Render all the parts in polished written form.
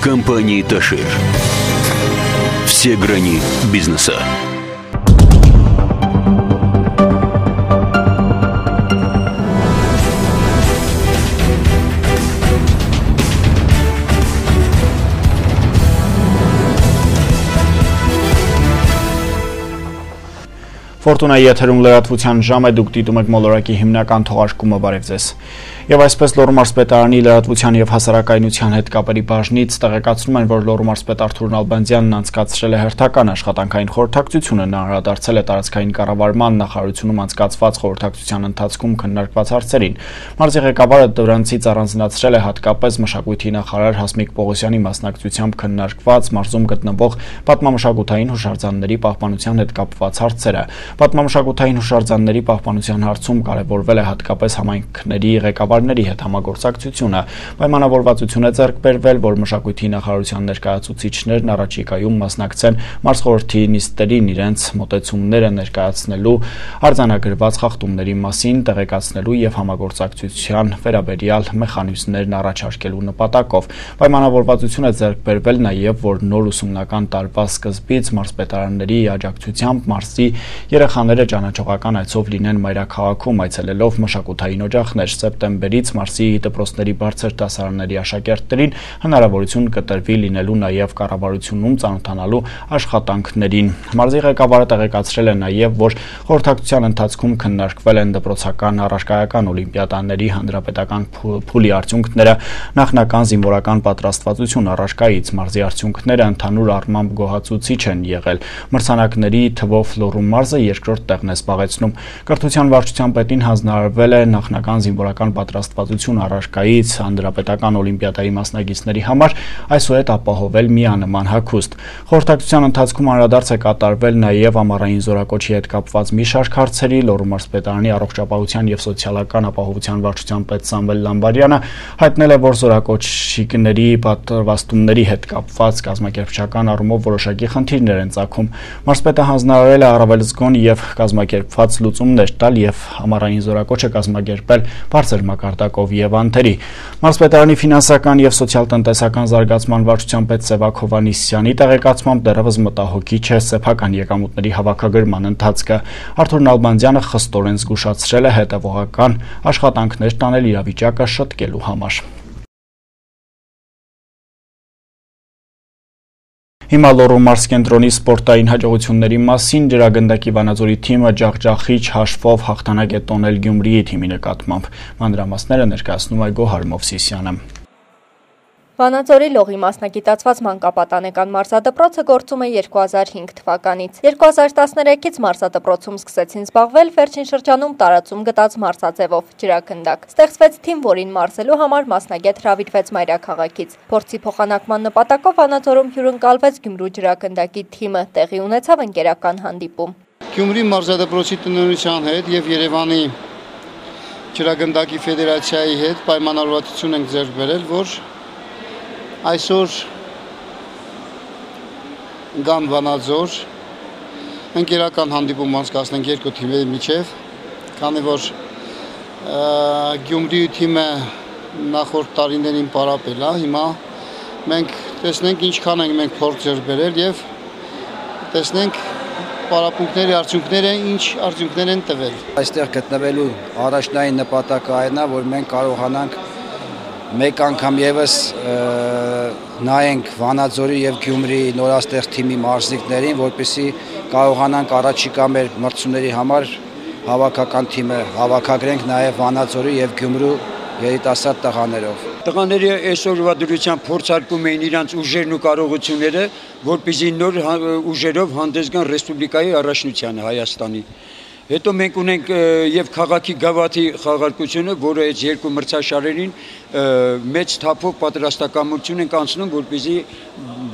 Компании «Ташир». Все грани бизнеса. Ֆորտունայի եթերում լրատվության ժամ է, դուք դիտում եք մոլորակի հիմնական թողարկումը, բարև ձեզ։ Եվ այսպես Լոռու մարզպետարանի լրատվության եւ հասարակայնության հետ կապերի բաժնից տեղեկացնում են, որ Լոռու մարզպետ Արթուր Նալբանդյանն անցկացրել է հերթական աշխատանքային խորհրդակցությունը, նա անդրադարձել է տարածքային կառավարման նախարարությունում անցկացված խորհրդակցության ընթացքում քննարկված հարցերին։ Մարզի ղեկավարը դրանցից առանձնացրել է հատկապես մշակույթի նախարար Հասմիկ Պողոսյանի մասնակցությամբ քննարկված մարզում գտնվող պատմամշակութային հուշարձանների պահպանության հետ կապված հարցերը։ Պատմամշակութային հուշարձանների պահպանության հարցում կարևորվել է հատկապես համայնքների ղեկավարների հետ համագործակցությունը։ Պայմանավորվածություն է ձեռք բերվել, որ մշակույթի նախարարության ներկայացուցիչներն առաջիկայում մասնակցեն մարզխորհրդի նիստերին իրենց մոտեցումները ներկայացնելու, արձանագրված խախտումների մասին տեղեկացնելու եւ համագործակցության վերաբերյալ մեխանիզմներն առաջարկելու նպատակով։ Պայմանավորվածություն է ձեռք բերվել նաեւ, որ նոր ուսումնական տարվա սկզբից մարզպետարանների աջակցությամբ մարզի երեխաները ճանաչողական այցով լինեն մայրաքաղաքում, այցելելով մշակութային օջախներ։ Սեպտեմբերից մարզի դպրոցների բարձր դասարանների աշակերտներին հնարավորություն կտրվի լինելու նաև կառավարությունում ծանոթանալու աշխատանքներին։ Մարզի ղեկավարը տեղեկացրել է նաև, որ խորհրդակցության ընթացքում քննարկվել են դպրոցական առարկայական օլիմպիադաների հանրապետական փուլի արդյունքները, նախնական զինվորական պատրաստվածություն առարկայից։ Մարզի արդյունքները ընդհանուր առմամբ գոհացուցիչ են եղել։ Մրցանակների թվով Լոռու մարզը երկրորդ տեղն է զբաղեցնում։ Կրթության վարչության պետին հանձնարարվել է նախնական զինվորական պատրաստվածություն առարկայից հանրապետական օլիմպիադայի մասնակիցների համար այսուհետ ապահովել միանման հագուստ։ Խորհրդակցության ընթացքում անդրադարձ է կատարվել նաև ամառային զորակոչի հետ կապված մի շարք հարցերի։ Լոռու մարզպետարանի առողջապահության եւ սոցիալական ապահովության վարչության պետ Սամվել Լամբարյանը հայտնել է, որ զորակոչիկների պատրաստումների հետ կապված կազմակերպչական առումով որոշակի խնդիրներ են ծագում։ Մարզպետը հանձնարարել է առավել զգոն եւ կազմակերպված լուծումներ տալ եւ ամառային զորակոչը կազմակերպել բարձր մակարդակով եւ անթերի։ Մարզպետարանի ֆինանսական եւ սոցիալ-տնտեսական զարգացման վարչության պետ Սևակ Հովհաննիսյանի տեղեկացմամբ դեռևս մտահոգիչ չէ սեփական եկամուտների հավաքագրման ընթացքը։ Արթուր Նալբանդյանը խստորեն զգուշացրել է հետևողական աշխատանքներ տանել իրավիճակը շտկելու համար։ Հիմա Լոռու մարզկենտրոնի սպորտային հաջողությունների մասին ջրագնդակի Վանաձորի թիմը ջախջախիչ հաշվով հաղթանակ է տոնել Գյումրիի թիմի նկատմամբ։ Մանրամասները ներկայացնում է Գոհար Մովսիսյանը։ Վանաձորի լողի մասնագիտացված մանկապատանեկան մարզադպրոցը գործում է 2005 թվականից։ 2013-ից մարզադպրոցում սկսեցին զբաղվել վերջին շրջանում տարածում գտած մարզաձևով ջրագնդակ։ Ստեղծվեց թիմ, որին մարզելու համար մասնագետ հրավիրվեց մայրաքաղաքից։ Փորձի փոխանակման նպատակով Վանաձորում հյուրընկալվեց Գյումրու ջրագնդակի թիմը, տեղի ունեցավ ընկերական հանդիպում։ Գյումրի մարզադպրոցի տնօրինության հետ եւ Երևանի ջրագնդակի ֆեդերացիայի հետ պայմանավորվածություն ենք ձեռք բերել, որ այսօր գան Վանաձոր ընկերական հանդիպում անցկացնենք երկու թիմերի միջև, քանի որ Գյումրիի թիմը նախորդ տարիներին պարապել է, հիմա մենք տեսնենք ինչքան ենք մենք փորձ ձեռք բերել եւ տեսնենք պարապմունքների արդյունքները ինչ արդյունքներ են տվել։ Այստեղ գտնվելու առաջնային նպատակը այն է, որ մենք կարողանանք մեկ անգամ եւս նայենք Վանաձորի եւ Գյումրիի նորաստեղծ թիմի մարզիկներին, որպեսզի կարողանանք առաջիկա մեր մրցումների համար հավաքական թիմը հավաքագրենք նաեւ Վանաձորի եւ Գյումրու երիտասարդ տղաներով։ Տղաները այսօրվա դրությամբ փորձարկում էին իրանց ուժերն ու կարողությունները, որպեսզի նոր ուժերով հանդես գան ռեսպուբլիկայի առաջնությանը Հայաստանի։ Հետո մենք ունենք եւ քաղաքի գավաթի խաղարկությունը, որը այս երկու մրցաշարերին մեծ թափով պատրաստակամություն ենք անցնում, որպեսզի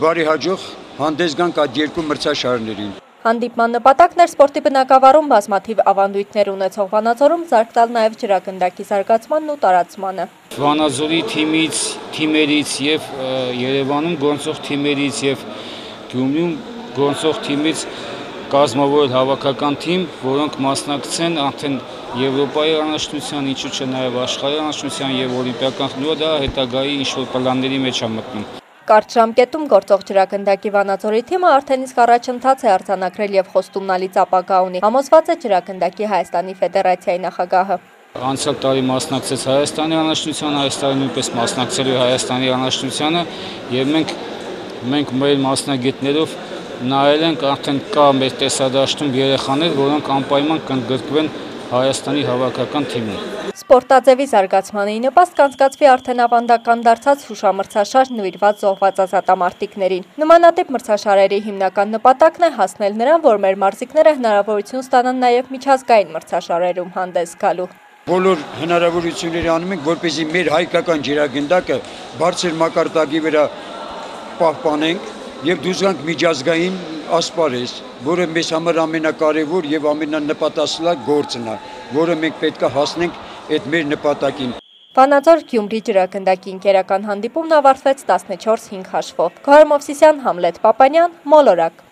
բարի հաջող հանդես գանք այդ երկու մրցաշարերին։ Հանդիպման նպատակն էր սպորտի բնակավարում բազմաթիվ ավանդույթներ ունեցող Վանաձորում զարկ տալ նաև ջրագնդակի զարգացմանն ու տարածմանը։ Վանաձորի թիմերից եւ Երևանում գործող թիմերից եւ Գյումրիում գործող թիմից կազմավորել հավաքական թիմ, որոնք մասնակցեն արդեն Եվրոպայի անաշտության, ինչու՞ չէ նաև աշխարհի անաշտության եւ օլիմպիական խմբը դա հետագայի ինչ-որ պլանների մեջ է մտնում։ կարճ ժամկետում գործող ջրագնդակի Վանաձորի թիմը արդեն իսկ առաջընթաց է արձանագրել եւ խոստումնալից ապագա ունի, համոզված է ջրագնդակի Հայաստանի Ֆեդերացիայի նախագահը։ Անցյալ տարի մասնակցեց Հայաստանի անաշնությանը, այս տարի նույնպես մասնակցելու Հայաստանի անաշնությանը եւ մենք մեր մասնագետներով նայել ենք, արդեն կա մեր տեսադաշտում երեխաներ, որոնք անպայման կընդգրկվեն Հայաստանի հավաքական թիմում։ Սպորտաձևի զարգացմանը ի նպաստ կանցկացվի արդեն ավանդական դարձած հուշամրցաշար նվիրված զոհված ազատամարտիկներին։ Նմանատիպ մրցաշարերի հիմնական նպատակն է հասնել նրան, որ մեր մարզիկները հնարավորություն ստանան նաև միջազգային մրցաշարերում հանդես գալու։ Բոլոր հնարավորությունները անում ենք, որպեսզի մեր հայկական ջրագնդակը բարձր մակարդակի վրա պահպանենք եւ դուրս գանք միջազգային ասպարեզ, որը մեզ համար ամենակարևոր եւ ամենանպատասխան գործն է, որը մենք պետք է հասնենք այդ մեր նպատակին։ Վանաձոր Գյումրի ջրագնդակի ընկերական հանդիպումն ավարտվեց 14-5 հաշվով։ Գոհար Մովսիսյան, Համլետ Պապանյան, Մոլորակ։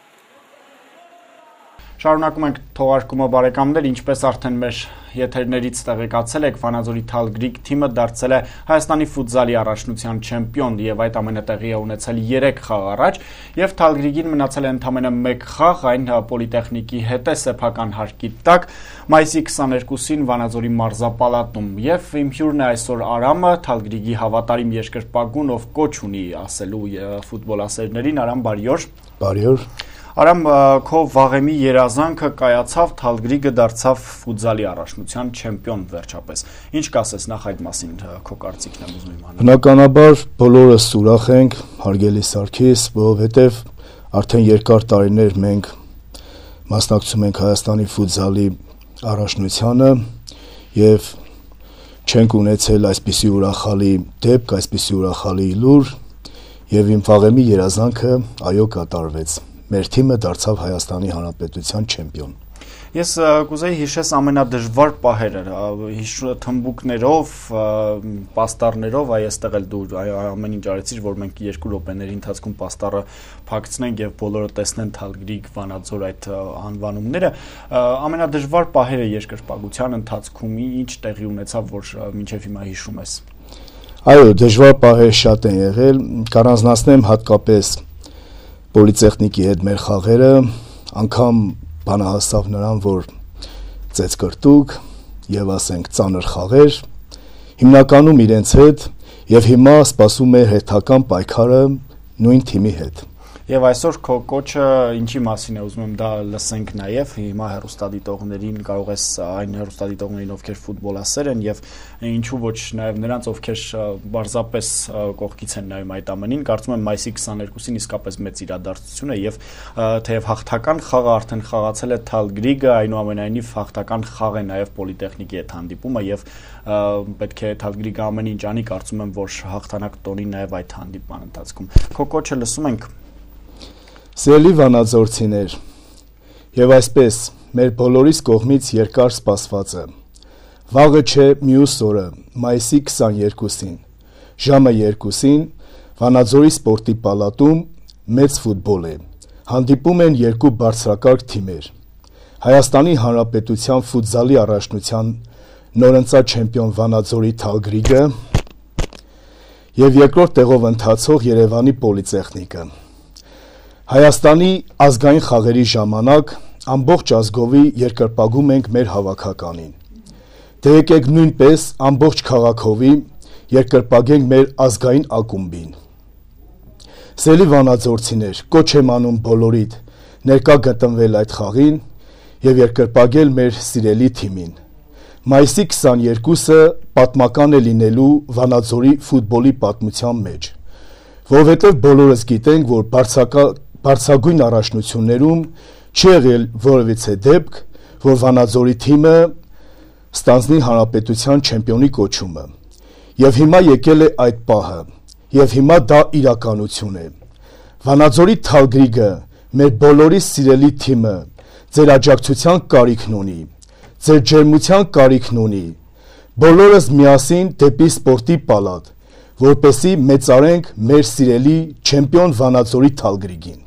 Շարունակում ենք թողարկումը բարեկամներ, ինչպես արդեն մեր եթերներից տեղեկացել եք, Վանաձորի Թալգրիգ թիմը դարձել է Հայաստանի ֆուտզալի առաջնության չեմպիոն եւ այդ ամենը տեղի է ունեցել 3 խաղ առաջ եւ Թալգրիգին մնացել է ընդամենը 1 խաղ, այն Պոլիտեխնիկի հետ է սեփական հարկի տակ մայիսի 22-ին Վանաձորի մարզապալատում եւ իմ հյուրն է այսօր Արամը, Թալգրիգի հավատարիմ երկրպագուն, ով կոչ ունի ասելու ֆուտբոլասերներին։ Արամ, բարի օր։ Բարի օր։ Արամ, քո վաղեմի երազանքը կայացավ, Թալգրիգը դարձավ ֆուտզալի առաջնության չեմպիոն վերջապես։ Ինչ կասես նախ այդ մասին, քո կարծիքն եմ ուզում իմանալ։ Բնականաբար բոլորս ուրախ ենք, հարգելի Սարգիս, որովհետև արդեն երկար տարիներ մենք մասնակցում ենք Հայաստանի ֆուտզալի առաջնությանը եւ չենք ունեցել այսպիսի ուրախալի դեպք, այսպիսի ուրախալի լուր եւ իմ վաղեմի երազանքը այո կատարվեց։ Մեր թիմը դարձավ Հայաստանի Հանրապետության չեմպիոն։ Ես կուզեի հիշես ամենադժվար պահերը, թմբուկներով, պաստառներով, այստեղ էլ դու ամեն ինչ արեցիր, որ մենք 2 րոպեների ընթացքում պաստառը փակցնենք եւ բոլորը տեսնեն Թալգրիգ, Վանաձոր այդ անվանումները։ Ամենադժվար պահերը երկրպագության ընթացքում ինչ տեղի ունեցավ, որ մինչեւ հիմա հիշում ես։ Այո, դժվար պահեր շատ են եղել, կառանձնացնեմ հատկապես Պոլիտեխնիկի հետ մեր խաղերը, անգամ բանը հասավ նրան, որ ծեծկրտուկ եւ ասենք ծանր խաղեր, հիմնականում իրենց հետ եւ հիմա սպասում է հերթական պայքարը նույն թիմի հետ։ Եվ այսօր քո կոչը ինչի մասին է, ուզում եմ դա լսենք նաև, հիմա հեռուստադիտողներին կարող ես այն հեռուստադիտողներին, ովքեր ֆուտբոլասեր են եւ ինչու ոչ նաև նրանց, ովքեր բարձրապես կողքից են նայում այդ ամենին, կարծում եմ մայիսի 22-ին իսկապես մեծ իրադարձություն է եւ թեև հաղթական խաղը արդեն խաղացել է Թալգրիգը, այնուամենայնիվ հաղթական խաղ է նաև Պոլիտեխնիկի հետ հանդիպումը եւ պետք է Թալգրիգը ամեն ինչ անի, կարծում եմ, որ հաղթանակ տոնի նաև այդ հանդիպման ընթացքում։ Քո կոչը լսում ենք։ Սիրելի վանաձորցիներ, եւ այսպես մեր բոլորիս կողմից երկար սպասվածը։ Վաղը չէ մյուս օրը, մայիսի 22-ին, ժամը 2-ին Վանաձորի սպորտի պալատում մեծ ֆուտբոլ է։ Հանդիպում են 2 բարձրակարգ թիմեր։ Հայաստանի Հանրապետության ֆուտզալի առաջնության նորընծած չեմպիոն Վանաձորի Թալգրիգը եւ երկրորդ տեղով ընթացող Երևանի Պոլիտեխնիկը։ Հայաստանի ազգային խաղերի ժամանակ ամբողջ ազգովի երկրպագում ենք մեր հավաքականին։ Դե եկեք նույնպես ամբողջ քաղաքովի երկրպագենք մեր ազգային ակումբին։ Սիրելի վանաձորցիներ, կոչ եմ անում բոլորիդ ներկա գտնվել այդ խաղին եւ երկրպագել մեր սիրելի թիմին։ Մայիսի 22-ը պատմական է լինելու Վանաձորի ֆուտբոլի պատմության մեջ, որովհետեւ բոլորս գիտենք, որ բարձրագույն առաջնություններում չի եղել որևիցե դեպք, որ Վանաձորի թիմը ստանձնի հանրապետության չեմպիոնի կոչումը։ Եվ հիմա եկել է այդ պահը, եւ հիմա դա իրականություն է։ Վանաձորի Թալգրիգը, մեր բոլորի սիրելի թիմը, ձեր աջակցության կարիքն ունի, ձեր ջերմության կարիքն ունի։ Բոլորս միասին դեպի սպորտի պալատ, որպեսզի մեծարենք մեր սիրելի չեմպիոն Վանաձորի Թալգրիգին։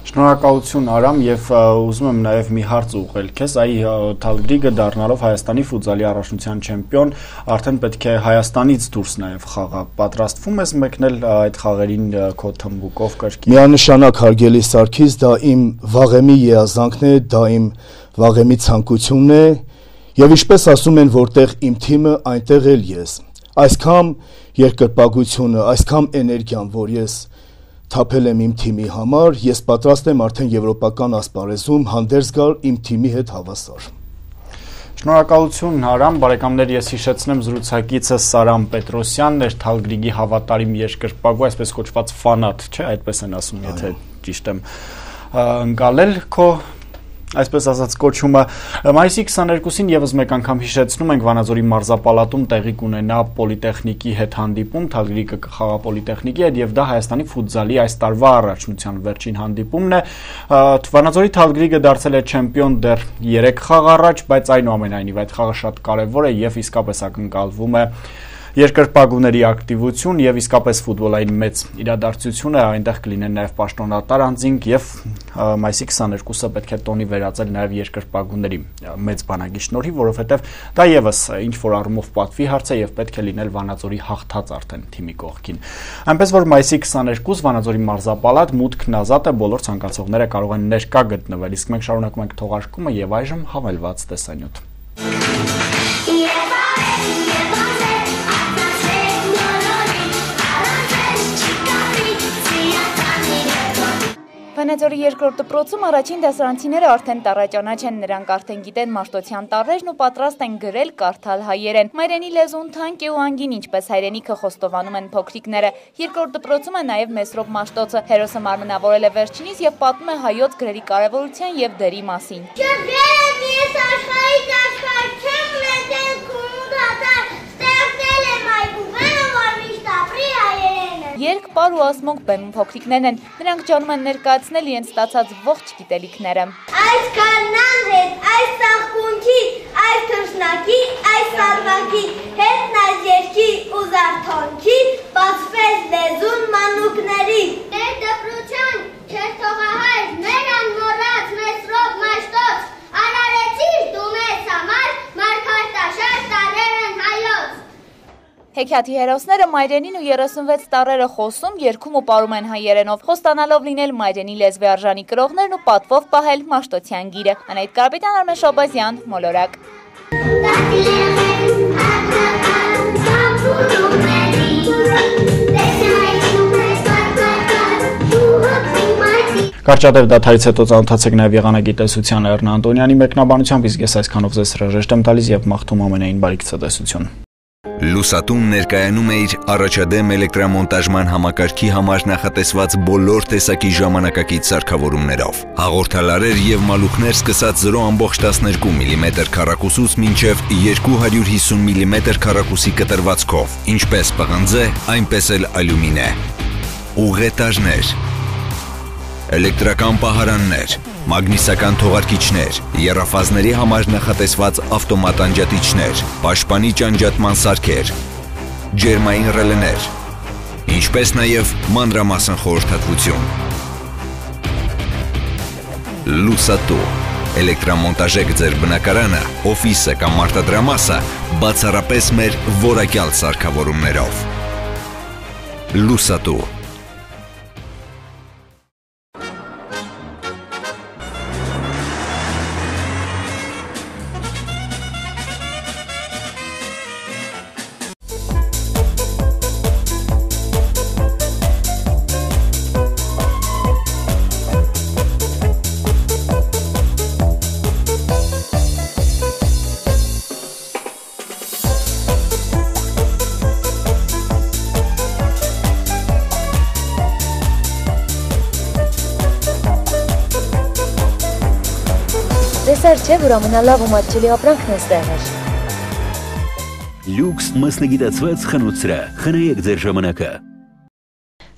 Շնորհակալություն Արամ եւ ուզում եմ նաեւ մի հարց ուղղել քեզ, այ Թալգրիգը դառնալով Հայաստանի ֆուտզալի առաջնության չեմպիոն, արդեն պետք է Հայաստանից դուրս նաեւ խաղա։ Պատրաստվում ես մեկնել այդ խաղերին քո թմբուկով կրկին։ Միանշանակ հարգելի Սարգիս, դա իմ վաղեմի երազանքն է, դա իմ վաղեմի ցանկությունն է, եւ ինչպես ասում են, որտեղ իմ թիմը, այնտեղ էլ ես։ Այսքան երկրպագությունը, այսքան էներգիան, որ ես թափել եմ իմ թիմի համար, ես պատրաստ եմ արդեն եվրոպական ասպարեզում հանդերձ գալ իմ թիմի հետ հավասար։ Շնորհակալություն Արամ, բարեկամներ, ես հիշեցնեմ զրուցակիցս Սարամ Պետրոսյանն էր, Թալգրիգի հավատարիմ երկրպագու, այսպես կոչված ֆանատ, չէ, այդպես են ասում, եթե ճիշտ եմ ընկալել քո այսպես ասած կոչումը մայիսի 22-ին եւս մեկ անգամ հիշեցնում ենք Վանաձորի մարզապալատում տեղի կունենա պոլիտեխնիկի հետ հանդիպում, Թալգրիգը կխաղա պոլիտեխնիկի հետ եւ դա Հայաստանի ֆուտզալի այս տարվա առաջնության վերջին հանդիպումն է։ Վանաձորի Թալգրիգը դարձել է չեմպիոն դեռ 3 խաղ առաջ, բայց այնուամենայնիվ այդ խաղը շատ կարեւոր է եւ իսկապես ակնկալվում է երկրպագուների ակտիվություն եւ իսկապես ֆուտբոլային մեծ իրադարձություն է, այնտեղ կլինեն նաեւ պաշտոնատար անձինք եւ մայիսի 22-ը պետք է տոնի վերածել նաեւ երկրպագուների մեծ բանակի շնորհիվ, որովհետեւ դա եւս ինչ որ առումով պատվի հարց է եւ պետք է լինել Վանաձորի հաղթած արդեն թիմի կողքին։ Այնպես որ մայիսի 22 Վանաձորի մարզապալատ մուտքն ազատ է, բոլոր ցանկացողները կարող են ներկա գտնվել, իսկ մենք շարունակում ենք թողարկումը եւ այժմ հավելված տեսանյութ։ Վանաձորի երկրորդ դպրոցում առաջին դասարանցիները արդեն տառաճանաչ են, նրանք արդեն գիտեն Մաշտոցյան տառերն ու պատրաստ են գրել, կարդալ հայերեն։ Մայրենի լեզուն թանկ է ու անգին, ինչպես հայրենիքը խոստովանում են փոքրիկները։ Երկրորդ դպրոցում է նաև Մեսրոպ Մաշտոցը։ Հերոսը մարմնավորել է վերջինիս եւ պատմում է հայոց գրերի կարեւորության եւ դերի մասին։ Երկ, պար ու ասմոնք բեմում փոքրիկներն են, նրանք ջանում են ներկայացնել իրենց ստացած ողջ գիտելիքները։ Այս կաննան հետ, այս ծաղկունքի, այս թռչնակի, այս սարվակի, հետն այս երկի ու զարթոնքի, բացվեց լեզուն մանուկների։ Մեր դպրության չերթողահայր, մեր անմոռաց Մեսրոպ Մաշտոց, արարեցիր դու մեզ համար, մարգարտաշար տարրերն հայոց։ Հեքիաթի հերոսները մայրենին ու 36 տառերը խոսում, երգում ու պարում են հայերենով, խոստանալով լինել մայրենի լեզվի արժանի կրողներն ու պատվով պահել Մաշտոցյան գիրը։ Անահիտ Կարապետյան, Արմեն Շաբազյան, Մոլորակ։ Կարճատև դադարից հետո ծանոթացեք նաև եղանագիտեսության Էռնա Անտոնյանի մեկնաբանությամբ, իսկ ես այսքանով ձեզ հրաժեշտ եմ տալիս եւ մաղթում ամենայն բարիք ցտեսություն։ Լուսատուն ներկայանում է իր առաջադեմ էլեկտրամոնտաժման համակարգի համար նախատեսված բոլոր տեսակի ժամանակակից սարքավորումներով։ Հաղորդալարեր եւ մալուխներ սկսած 0.12 մմ քառակուսուց մինչեւ 250 մմ քառակուսի կտրվածքով, ինչպես պղնձե, այնպես էլ ալյումինե։ Ուղղետաժներ, էլեկտրական պահարաններ, մագնիսական թողարկիչներ, եռաֆազների համար նախատեսված ավտոմատ անջատիչներ, պաշտպանի անջատման սարքեր, ջերմային ռելեներ, ինչպես նաև մանրամասն խորհրդատվություն։ Լուսատու, էլեկտրամոնտաժեք ձեր բնակարանը, օֆիսը կամ մարտադրամասը բացառապես մեր որակյալ սարքավորումներով։ Լուսատու։ Տեսար չէ, որ ամենալավ ու մատչելի ապրանքն էստեղ էր։ Լյուքս մասնագիտացված խանութ սրահ, խնայեք ձեր ժամանակը։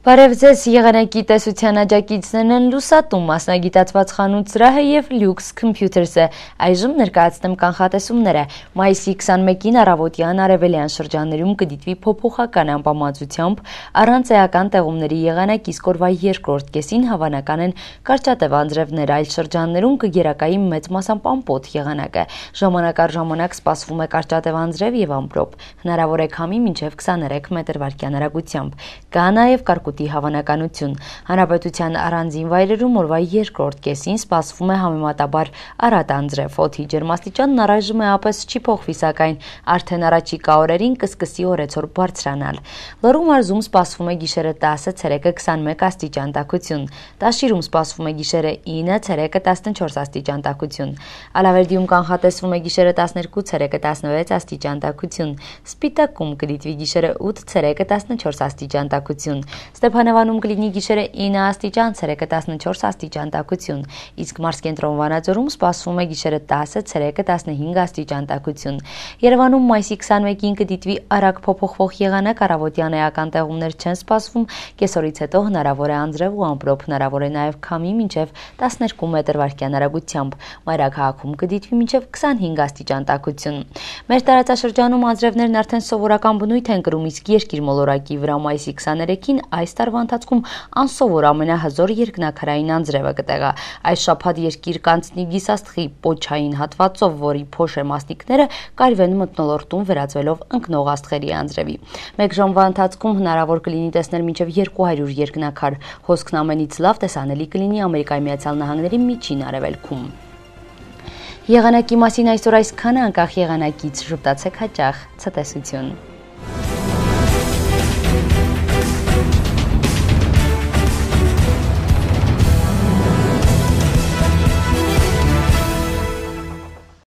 Բարև ձեզ, եղանակի տեսության աջակիցներն են Լուսատում, մասնագիտացված խանութ սրահը և Lux Computers-ը։ Այժմ ներկայացնեմ կանխատեսումները։ Մայիսի 21-ին առավոտյան արևելյան շրջաններում կդիտվի փոփոխական անբավարարությամբ, առանց էական տեղումների եղանակ, իսկ օրվա երկրորդ կեսին հավանական են կարճատև անձրևներ, այլ շրջաններում կգերակայի մեծ մասամբ անպոտ եղանակը։ Ժամանակ առ ժամանակ սպասվում է կարճատև անձրև և ամպրոպ։ Հնարավոր է քամի մինչև 23 մետր/վայրկյան հեռագությամբ։ Կա նաև կարկուտի հավանականություն։ Հանրապետության առանձին վայրերում օրվա երկրորդ կեսին սպասվում է համեմատաբար առատ անձրև, օդի ջերմաստիճանն առայժմ էապես չի փոխվի, սակայն արդեն առաջիկա օրերին կսկսի օրեցօր բարձրանալ։ Լոռու մարզում սպասվում է գիշերը 10, ցերեկը 21 աստիճան տաքություն։ Տաշիրում սպասվում է գիշերը 9, ցերեկը 14 աստիճան տաքություն։ Ալավերդիում կանխատեսվում է գիշերը 12, ցերեկը 16 աստիճան տաքություն։ Սպիտակում կդիտվի գիշերը 8, ցերեկը 14 աստիճան տաքություն։ Ստեփանավանում կլինի գիշերը 9 աստիճան, ցերեկը 14 աստիճան տաքություն, իսկ մարզկենտրոն Վանաձորում սպասվում է գիշերը 10, ցերեկը 15 աստիճան տաքություն։ Երևանում մայիսի 21-ին կդիտվի արագ փոփոխվող եղանակ, առավոտյան էական տեղումներ չեն սպասվում, կեսօրից հետո հնարավոր է անձրև ու ամպրոպ, հնարավոր է նաև քամի մինչև 12 մետր/վայրկյան հեռագությամբ։ Մայրաքաղաքում կդիտվի մինչև 25 աստիճան տաքություն։ Մեր տարածաշրջանում անձրևներն արդեն սովորական բնույթ են կրում, իսկ երկիր մոլորակի վրա մայիսի 23-ին այս տարվա ընթացքում անսովոր ամենահզոր երկնաքարային անձրևը կտեղա։ Այս շաբաթ երկիր կանցնի գիսաստղի պոչային հատվածով, որի փոշե մասնիկները կարվեն մթնոլորտում վերածվելով ընկնող աստղերի անձրևի։ Մեկ ժամվա ընթացքում հնարավոր կլինի տեսնել մինչև 200 երկնաքար։ Հոսքն ամենից լավ տեսանելի կլինի Ամերիկայի Միացյալ Նահանգների միջին արևելքում։ Եղանակի մասին այսօր այսքանը, անկախ եղանակից ժպտացեք հաճախ, ցտեսություն։